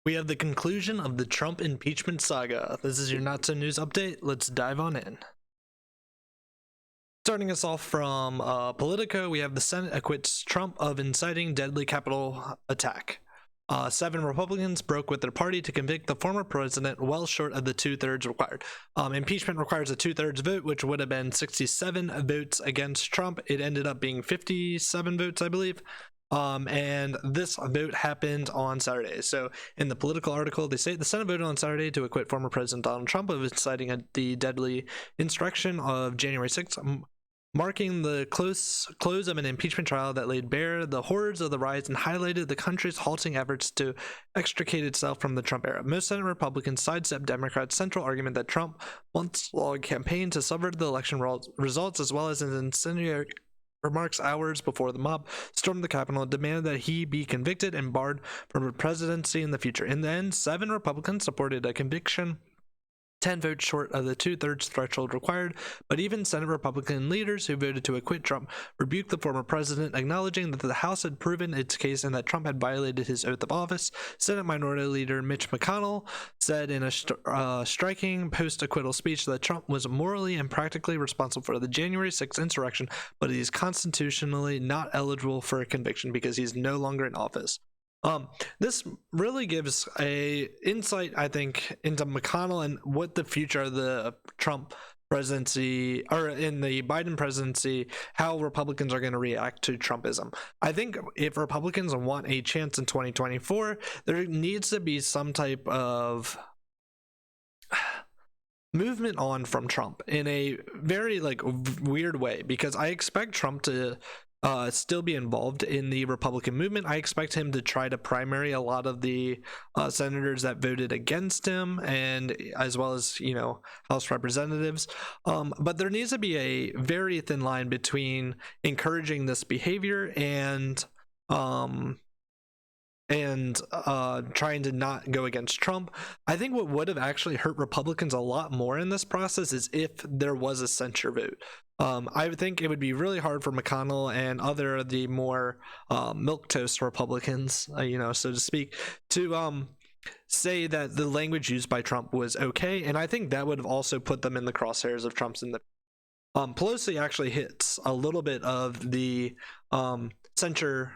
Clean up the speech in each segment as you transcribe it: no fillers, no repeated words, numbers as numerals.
We have the conclusion of the Trump impeachment saga. This is your Not So News update. Let's dive on in. Starting us off from Politico, we have the Senate acquits Trump of inciting deadly Capitol attack. 7 Republicans broke with their party to convict the former president, well short of the 2/3 required. Impeachment requires a 2/3 vote, which would have been 67 votes against Trump. It ended up being 57 votes, I believe. And this vote happened on Saturday. So in the Political article, they say the Senate voted on Saturday to acquit former President Donald Trump of inciting the deadly insurrection of January 6th, marking the close of an impeachment trial that laid bare the horrors of the riots and highlighted the country's halting efforts to extricate itself from the Trump era. Most Senate Republicans sidestepped Democrats' central argument that Trump months-long campaign to subvert the election results, as well as his incendiary remarks hours before the mob stormed the Capitol and demanded that he be convicted and barred from the presidency in the future. In the end, 7 Republicans supported a conviction, 10 votes short of the 2/3 threshold required, but even Senate Republican leaders who voted to acquit Trump rebuked the former president, acknowledging that the House had proven its case and that Trump had violated his oath of office. Senate Minority Leader Mitch McConnell said in a striking post-acquittal speech that Trump was morally and practically responsible for the January 6th insurrection, but he's constitutionally not eligible for a conviction because he's no longer in office. This really gives a insight, I think, into McConnell and what the future of the Trump presidency, or in the Biden presidency, how Republicans are going to react to Trumpism. I think if Republicans want a chance in 2024, there needs to be some type of movement on from Trump in a very weird way, because I expect Trump to still be involved in the Republican movement. I expect him to try to primary a lot of the senators that voted against him, and as well as House representatives. But there needs to be a very thin line between encouraging this behavior and trying to not go against Trump. I think what would have actually hurt Republicans a lot more in this process is if there was a censure vote. I would think it would be really hard for McConnell and other of the more milquetoast Republicans, so to speak, to say that the language used by Trump was okay, and I think that would have also put them in the crosshairs of Trump's in the Pelosi actually hits a little bit of the censure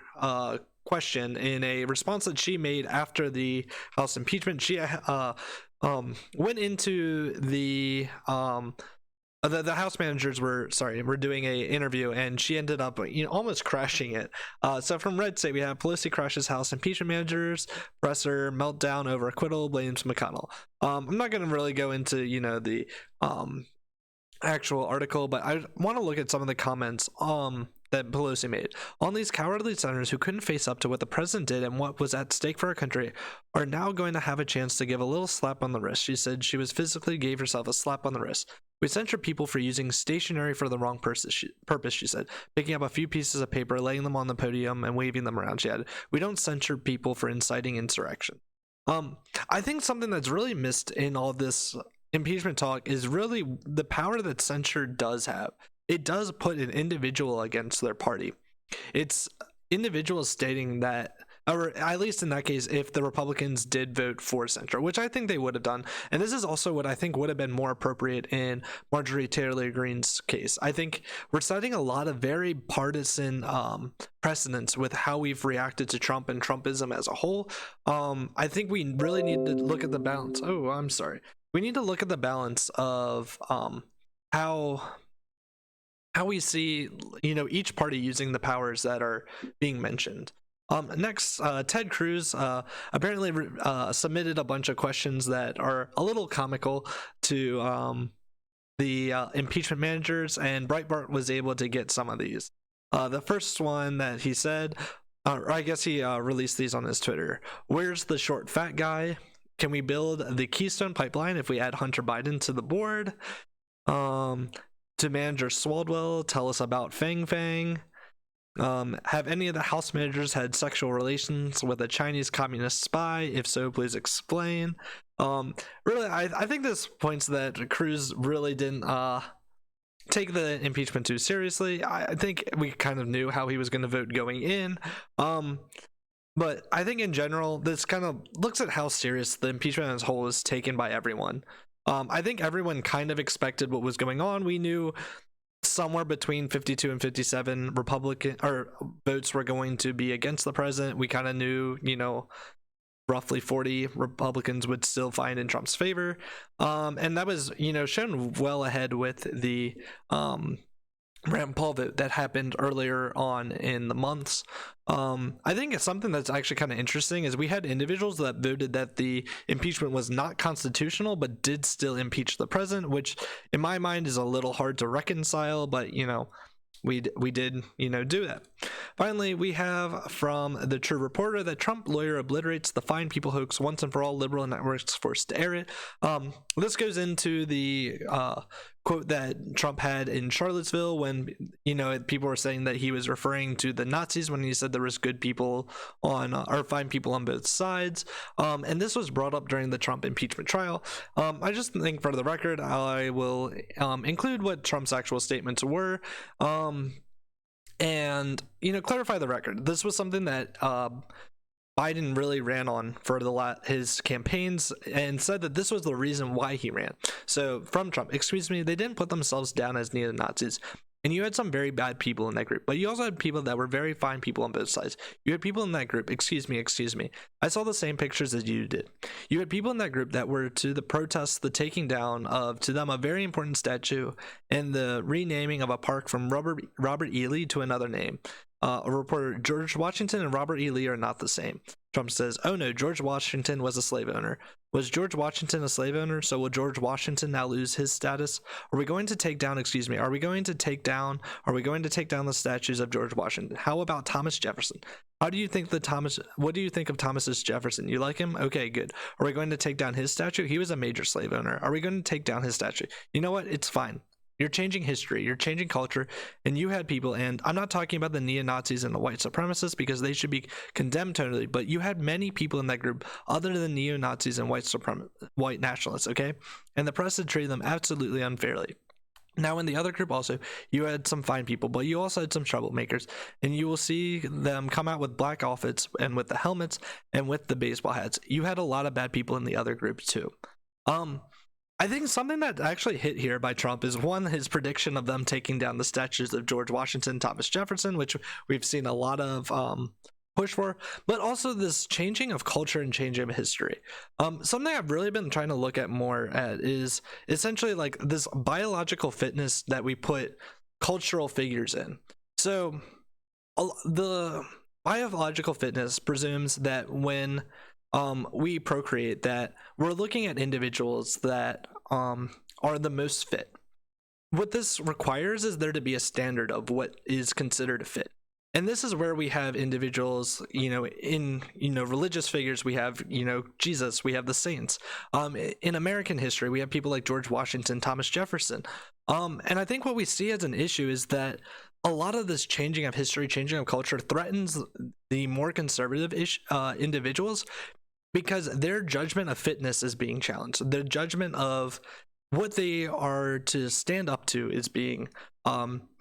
question in a response that she made after the House impeachment. She went into the House managers were doing a interview, and she ended up almost crashing it. So from Red State, we have Pelosi crashes House impeachment managers, presser meltdown over acquittal, blames McConnell. I'm not going to really go into the actual article, but I want to look at some of the comments that Pelosi made. All these cowardly senators who couldn't face up to what the president did and what was at stake for our country are now going to have a chance to give a little slap on the wrist. She said she was physically gave herself a slap on the wrist. We censure people for using stationery for the wrong purpose, she said, picking up a few pieces of paper, laying them on the podium, and waving them around. She added, we don't censure people for inciting insurrection. I think something that's really missed in all this impeachment talk is really the power that censure does have. It does put an individual against their party. It's individuals stating that, or at least in that case, if the Republicans did vote for censure, which I think they would have done. And this is also what I think would have been more appropriate in Marjorie Taylor Greene's case. I think we're setting a lot of very partisan precedents with how we've reacted to Trump and Trumpism as a whole. I think we really need to look at the balance. Oh, I'm sorry. We need to look at the balance of how we see each party using the powers that are being mentioned. Next, Ted Cruz apparently submitted a bunch of questions that are a little comical to the impeachment managers, and Breitbart was able to get some of these. The first one that he said, or I guess he released these on his Twitter. Where's the short fat guy? Can we build the Keystone pipeline if we add Hunter Biden to the board? To Manager Swaldwell, tell us about Fang Fang. Have any of the House managers had sexual relations with a Chinese communist spy? If so, please explain. Really, I think this points that Cruz really didn't take the impeachment too seriously. I think we kind of knew how he was going to vote going in. But I think in general, this kind of looks at how serious the impeachment as a whole is taken by everyone. I think everyone kind of expected what was going on. We knew somewhere between 52 and 57 Republican or votes were going to be against the president. We kind of knew, roughly 40 Republicans would still find in Trump's favor. And that was, shown well ahead with the Rand Paul vote that happened earlier on in the months. I think it's something that's actually kind of interesting is we had individuals that voted that the impeachment was not constitutional, but did still impeach the president, which in my mind is a little hard to reconcile, but we did do that. Finally, we have from the True Reporter that Trump lawyer obliterates the fine people hoax once and for all, liberal networks forced to air it. This goes into the quote that Trump had in Charlottesville when people were saying that he was referring to the Nazis when he said there was good people on or fine people on both sides, and this was brought up during the Trump impeachment trial. I just think for the record I will include what Trump's actual statements were, and clarify the record. This was something that Biden really ran on for his campaigns and said that this was the reason why he ran. So from Trump, excuse me, they didn't put themselves down as neo-Nazis. And you had some very bad people in that group, but you also had people that were very fine people on both sides. You had people in that group, excuse me, I saw the same pictures as you did. You had people in that group that were to the protests, the taking down of, to them, a very important statue and the renaming of a park from Robert E. Lee to another name. A reporter, George Washington and Robert E. Lee are not the same. Trump says, oh no, George Washington was a slave owner. Was George Washington a slave owner? So will George Washington now lose his status? Are we going to take down the statues of George Washington? How about Thomas Jefferson? What do you think of Thomas Jefferson? You like him? Okay, good. Are we going to take down his statue? He was a major slave owner. Are we going to take down his statue? You know what? It's fine. You're changing history, you're changing culture, and you had people, and I'm not talking about the neo-Nazis and the white supremacists because they should be condemned totally, but you had many people in that group other than neo-Nazis and white nationalists, okay? And the press had treated them absolutely unfairly. Now in the other group also, you had some fine people, but you also had some troublemakers, and you will see them come out with black outfits and with the helmets and with the baseball hats. You had a lot of bad people in the other groups too. I think something that actually hit here by Trump is one, his prediction of them taking down the statues of George Washington, Thomas Jefferson, which we've seen a lot of push for, but also this changing of culture and changing of history. Something I've really been trying to look at more at is essentially like this biological fitness that we put cultural figures in. So the biological fitness presumes that when we procreate, that we're looking at individuals that are the most fit. What this requires is there to be a standard of what is considered a fit. And this is where we have individuals, in religious figures, we have, Jesus, we have the saints. In American history, we have people like George Washington, Thomas Jefferson. And I think what we see as an issue is that a lot of this changing of history, changing of culture threatens the more conservative individuals, because their judgment of fitness is being challenged. Their judgment of what they are to stand up to is being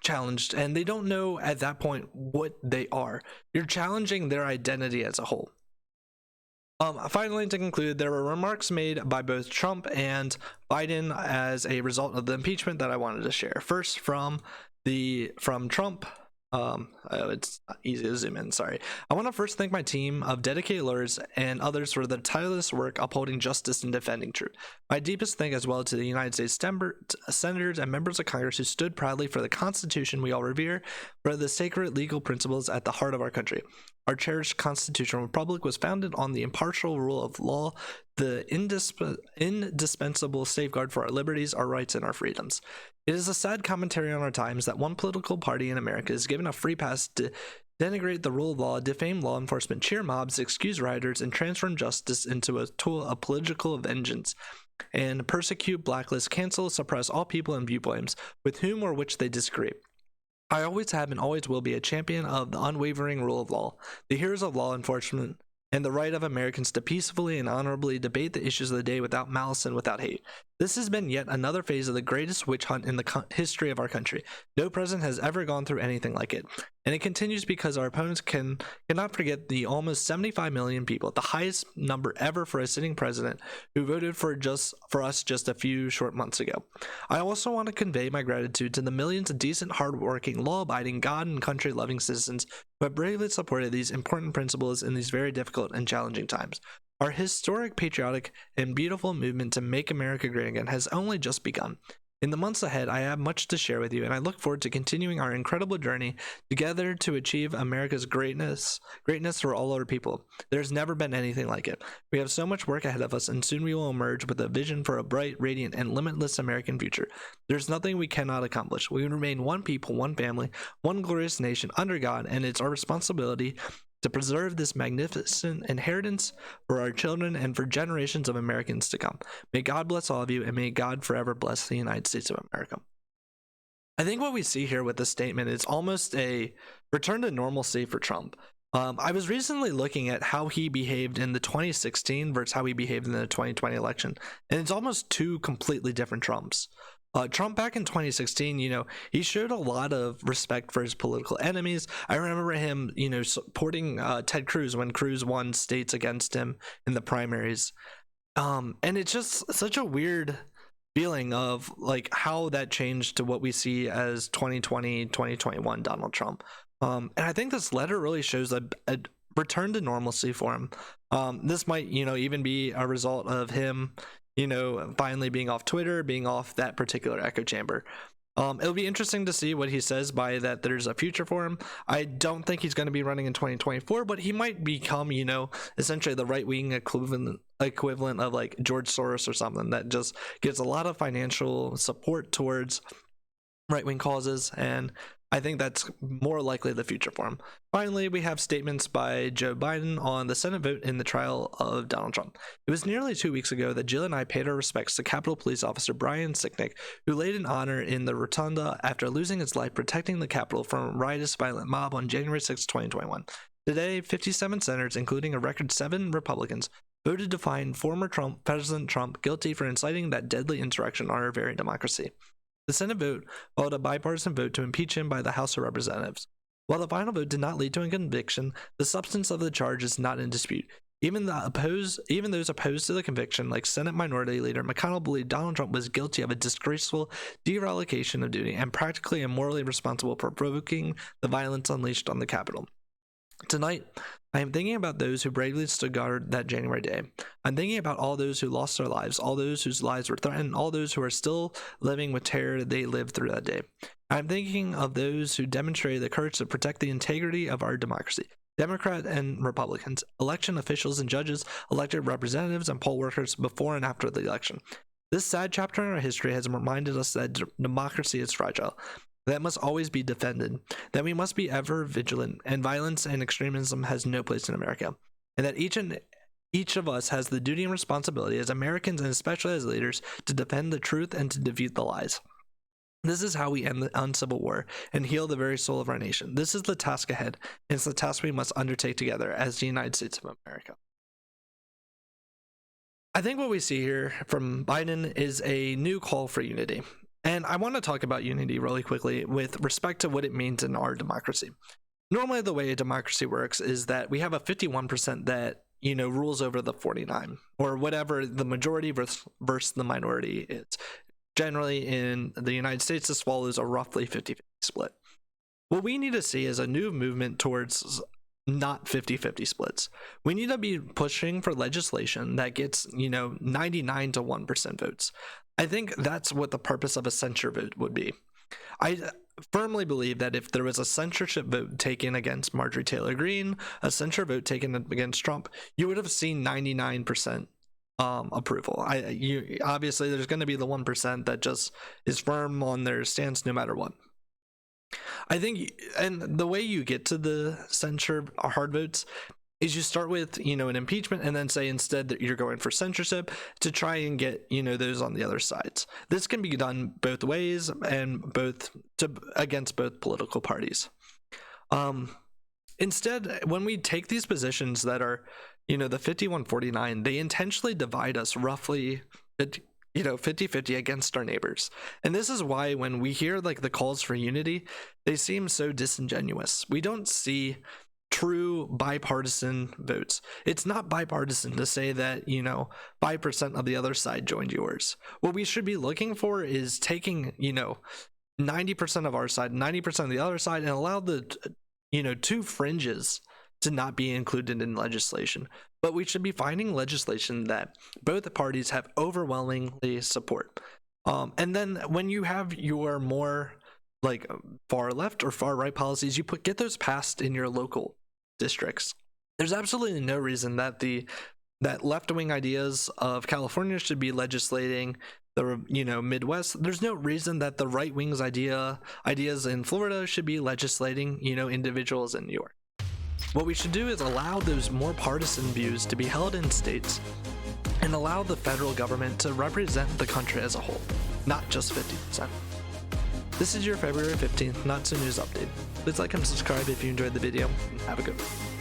challenged, and they don't know at that point what they are. You're challenging their identity as a whole. Finally, to conclude, there were remarks made by both Trump and Biden as a result of the impeachment that I wanted to share. First, from Trump. It's not easy to zoom in, sorry. I want to first thank my team of dedicated lawyers and others for their tireless work upholding justice and defending truth. My deepest thanks as well to the United States senators and members of Congress who stood proudly for the Constitution we all revere, for the sacred legal principles at the heart of our country. Our cherished constitutional republic was founded on the impartial rule of law, the indispensable safeguard for our liberties, our rights, and our freedoms. It is a sad commentary on our times that one political party in America is given a free pass to denigrate the rule of law, defame law enforcement, cheer mobs, excuse rioters, and transform justice into a tool of political vengeance, and persecute, blacklist, cancel, suppress all people and viewpoints with whom or which they disagree. I always have and always will be a champion of the unwavering rule of law, the heroes of law enforcement, and the right of Americans to peacefully and honorably debate the issues of the day without malice and without hate. This has been yet another phase of the greatest witch hunt in the history of our country. No president has ever gone through anything like it. And it continues because our opponents cannot forget the almost 75 million people, the highest number ever for a sitting president, who voted for us just a few short months ago. I also want to convey my gratitude to the millions of decent, hardworking, law-abiding, God and country-loving citizens who have bravely supported these important principles in these very difficult and challenging times. Our historic, patriotic, and beautiful movement to make America great again has only just begun. In the months ahead, I have much to share with you, and I look forward to continuing our incredible journey together to achieve America's greatness for all our people. There's never been anything like it. We have so much work ahead of us, and soon we will emerge with a vision for a bright, radiant, and limitless American future. There's nothing we cannot accomplish. We remain one people, one family, one glorious nation under God, and it's our responsibility to preserve this magnificent inheritance for our children and for generations of Americans to come. May God bless all of you, and may God forever bless the United States of America. I think what we see here with this statement is almost a return to normalcy for Trump. I was recently looking at how he behaved in the 2016 versus how he behaved in the 2020 election, and it's almost two completely different Trumps. Trump back in 2016, he showed a lot of respect for his political enemies. I remember him, supporting Ted Cruz when Cruz won states against him in the primaries. And it's just such a weird feeling of like how that changed to what we see as 2020, 2021 Donald Trump. And I think this letter really shows a return to normalcy for him. This might, even be a result of him finally being off Twitter, being off that particular echo chamber. It'll be interesting to see what he says by that there's a future for him. I don't think he's going to be running in 2024, but he might become, essentially the right-wing equivalent of like George Soros or something that just gives a lot of financial support towards right-wing causes, and I think that's more likely the future for him. Finally, we have statements by Joe Biden on the Senate vote in the trial of Donald Trump. It was nearly 2 weeks ago that Jill and I paid our respects to Capitol Police Officer Brian Sicknick, who laid in honor in the rotunda after losing his life protecting the Capitol from a riotous violent mob on January 6, 2021. Today, 57 senators, including a record 7 Republicans, voted to find former President Trump guilty for inciting that deadly insurrection on our very democracy. The Senate vote followed a bipartisan vote to impeach him by the House of Representatives. While the final vote did not lead to a conviction, the substance of the charge is not in dispute. Even those opposed to the conviction, like Senate Minority Leader McConnell, believed Donald Trump was guilty of a disgraceful dereliction of duty and practically and morally responsible for provoking the violence unleashed on the Capitol. Tonight, I am thinking about those who bravely stood guard that January day. I'm thinking about all those who lost their lives, all those whose lives were threatened, all those who are still living with terror they lived through that day. I'm thinking of those who demonstrated the courage to protect the integrity of our democracy. Democrats and Republicans, election officials and judges, elected representatives and poll workers before and after the election. This sad chapter in our history has reminded us that democracy is fragile, that must always be defended, that we must be ever vigilant, and violence and extremism has no place in America, and that each of us has the duty and responsibility as Americans and especially as leaders to defend the truth and to defeat the lies. This is how we end the uncivil war and heal the very soul of our nation. This is the task ahead, and it's the task we must undertake together as the United States of America. I think what we see here from Biden is a new call for unity. And I want to talk about unity really quickly with respect to what it means in our democracy. Normally, the way a democracy works is that we have a 51% that, rules over the 49, or whatever the majority versus the minority is. Generally, in the United States, this follows a roughly 50-50 split. What we need to see is a new movement towards not 50-50 splits. We need to be pushing for legislation that gets, 99 to 1% votes. I think that's what the purpose of a censure vote would be. I firmly believe that if there was a censorship vote taken against Marjorie Taylor Greene, a censure vote taken against Trump, you would have seen 99% approval. Obviously, there's going to be the 1% that just is firm on their stance no matter what. I think, and the way you get to the censure hard votes is you start with, an impeachment and then say instead that you're going for censorship to try and get, those on the other sides. This can be done both ways and against both political parties. Instead, when we take these positions that are, the 51-49, they intentionally divide us roughly 50-50 against our neighbors. And this is why when we hear like the calls for unity, they seem so disingenuous. We don't see true bipartisan votes. It's not bipartisan to say that 5% of the other side joined yours. What we should be looking for is taking 90% of our side, 90% of the other side, and allow the two fringes to not be included in legislation. But we should be finding legislation that both parties have overwhelmingly support. And then when you have your more like far left or far right policies, you get those passed in your local districts. There's absolutely no reason that that left-wing ideas of California should be legislating the Midwest. There's no reason that the right wing's ideas in Florida should be legislating individuals in New York. What we should do is allow those more partisan views to be held in states and allow the federal government to represent the country as a whole, not just 50%. This is your February 15th Not So News update. Please like and subscribe if you enjoyed the video, and have a good one.